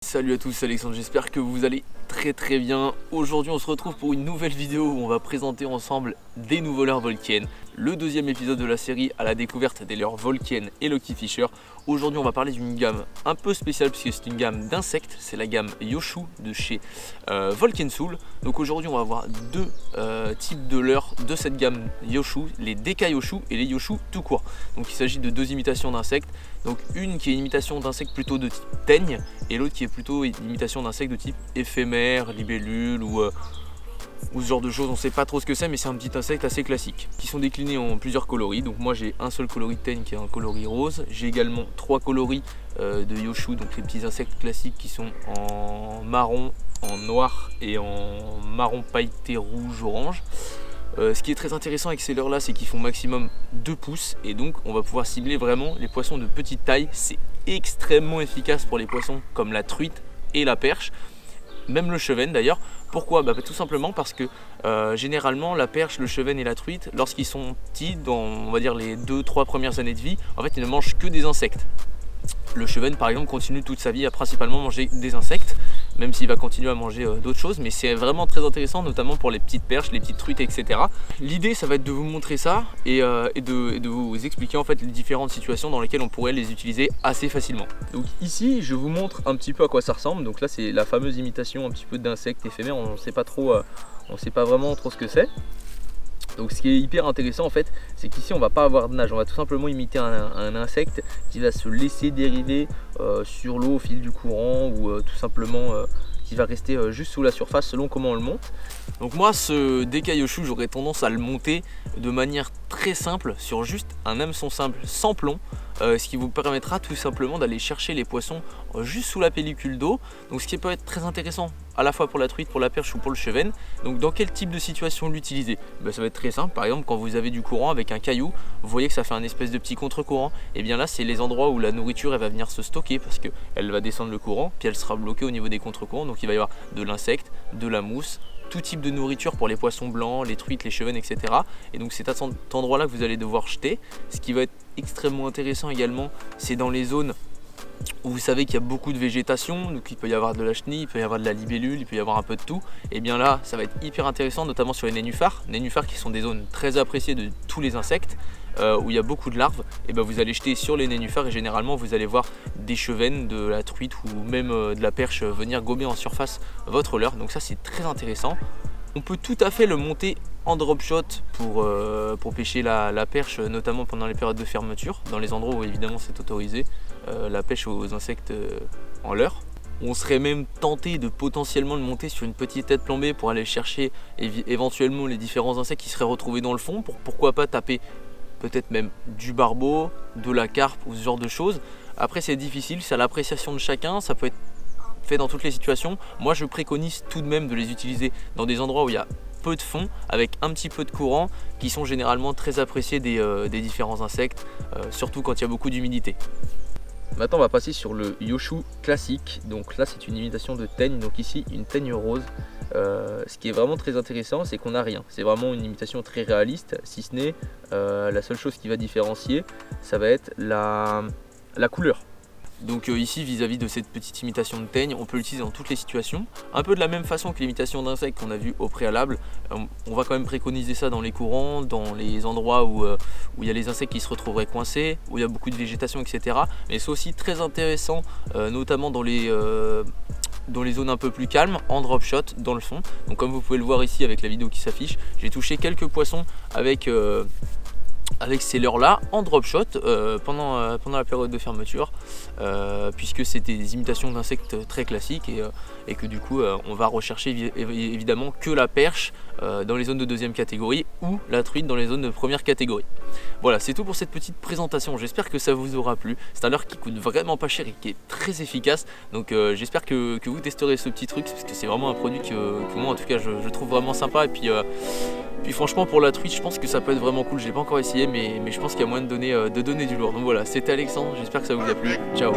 Salut à tous, c'est Alexandre, j'espère que vous allez très bien. Aujourd'hui on se retrouve pour une nouvelle vidéo où on va présenter ensemble des nouveaux leurres Volken. Le deuxième épisode de la série à la découverte des leurres Volken et Lucky Fisher. Aujourd'hui on va parler d'une gamme un peu spéciale puisque c'est une gamme d'insectes, c'est la gamme Yoshu de chez Volken Soul. Donc aujourd'hui on va avoir deux types de leurres de cette gamme Yoshu, les Deka Yoshu et les Yoshu tout court. Donc il s'agit de deux imitations d'insectes, donc une qui est une imitation d'insectes plutôt de type teigne et l'autre qui est plutôt une imitation d'insectes de type éphémère, libellule ou ce genre de choses. On sait pas trop ce que c'est, mais c'est un petit insecte assez classique qui sont déclinés en plusieurs coloris. Donc moi j'ai un seul coloris de teigne qui est un coloris rose, j'ai également trois coloris de Yoshu, donc les petits insectes classiques qui sont en marron, en noir et en marron pailleté rouge orange. Ce qui est très intéressant avec ces leurres là, c'est qu'ils font maximum 2 pouces et donc on va pouvoir cibler vraiment les poissons de petite taille. C'est extrêmement efficace pour les poissons comme la truite et la perche, même le chevenne d'ailleurs. Pourquoi? Tout simplement parce que généralement la perche, le chevenne et la truite, lorsqu'ils sont petits, dans on va dire les 2-3 premières années de vie, en fait ils ne mangent que des insectes. Le chevenne par exemple continue toute sa vie à principalement manger des insectes, même s'il va continuer à manger d'autres choses, mais c'est vraiment très intéressant, notamment pour les petites perches, les petites truites, etc. L'idée ça va être de vous montrer ça et de vous expliquer en fait les différentes situations dans lesquelles on pourrait les utiliser assez facilement. Donc ici je vous montre un petit peu à quoi ça ressemble. Donc là c'est la fameuse imitation un petit peu d'insectes éphémères, on ne sait pas trop, on sait pas vraiment trop ce que c'est. Donc ce qui est hyper intéressant en fait, c'est qu'ici on va pas avoir de nage, on va tout simplement imiter un insecte qui va se laisser dériver sur l'eau au fil du courant ou tout simplement qui va rester juste sous la surface selon comment on le monte. Donc moi ce Deka Yoshu, j'aurais tendance à le monter de manière très simple sur juste un hameçon simple sans plomb, ce qui vous permettra tout simplement d'aller chercher les poissons juste sous la pellicule d'eau. Donc ce qui peut être très intéressant à la fois pour la truite, pour la perche ou pour le chevenne. Donc dans quel type de situation l'utiliser? Ça va être très simple, par exemple quand vous avez du courant avec un caillou, vous voyez que ça fait un espèce de petit contre-courant, et bien là c'est les endroits où la nourriture elle va venir se stocker parce qu'elle va descendre le courant, puis elle sera bloquée au niveau des contre-courants, donc il va y avoir de l'insecte, de la mousse, tout type de nourriture pour les poissons blancs, les truites, les chevennes, etc. Et donc c'est à cet endroit là que vous allez devoir jeter. Ce qui va être extrêmement intéressant également, c'est dans les zones où vous savez qu'il y a beaucoup de végétation, donc il peut y avoir de la chenille, il peut y avoir de la libellule, il peut y avoir un peu de tout. Et bien là ça va être hyper intéressant, notamment sur les nénuphars qui sont des zones très appréciées de tous les insectes, où il y a beaucoup de larves. Et vous allez jeter sur les nénuphars et généralement vous allez voir des chevennes, de la truite ou même de la perche venir gommer en surface votre leurre. Donc ça c'est très intéressant. On peut tout à fait le monter en drop shot pour pêcher la perche, notamment pendant les périodes de fermeture, dans les endroits où évidemment c'est autorisé, la pêche aux insectes en leurre. On serait même tenté de potentiellement le monter sur une petite tête plombée pour aller chercher éventuellement les différents insectes qui seraient retrouvés dans le fond, pourquoi pas taper peut-être même du barbeau, de la carpe ou ce genre de choses. Après c'est difficile, c'est à l'appréciation de chacun, ça peut être fait dans toutes les situations. Moi je préconise tout de même de les utiliser dans des endroits où il y a peu de fond avec un petit peu de courant, qui sont généralement très appréciés des différents insectes, surtout quand il y a beaucoup d'humidité. Maintenant on va passer sur le Yoshu classique. Donc là c'est une imitation de teigne, donc ici une teigne rose. Ce qui est vraiment très intéressant, c'est qu'on n'a rien, c'est vraiment une imitation très réaliste, si ce n'est la seule chose qui va différencier, ça va être la couleur. Donc ici vis-à-vis de cette petite imitation de teigne, on peut l'utiliser dans toutes les situations, un peu de la même façon que l'imitation d'insectes qu'on a vu au préalable. On va quand même préconiser ça dans les courants, dans les endroits où il y a les insectes qui se retrouveraient coincés, où il y a beaucoup de végétation, etc. Mais c'est aussi très intéressant, notamment dans les zones un peu plus calmes, en drop shot dans le fond. Donc comme vous pouvez le voir ici avec la vidéo qui s'affiche, j'ai touché quelques poissons avec ces leurres là en drop shot pendant la période de fermeture, puisque c'était des imitations d'insectes très classiques et que du coup on va rechercher évidemment que la perche dans les zones de deuxième catégorie ou la truite dans les zones de première catégorie. Voilà, c'est tout pour cette petite présentation, j'espère que ça vous aura plu. C'est un leurre qui coûte vraiment pas cher et qui est très efficace, donc j'espère que vous testerez ce petit truc, parce que c'est vraiment un produit que moi en tout cas je trouve vraiment sympa. Et puis franchement pour la truite je pense que ça peut être vraiment cool, j'ai pas encore essayé mais je pense qu'il y a moyen de donner du lourd. Donc voilà, c'était Alexandre, j'espère que ça vous a plu, ciao.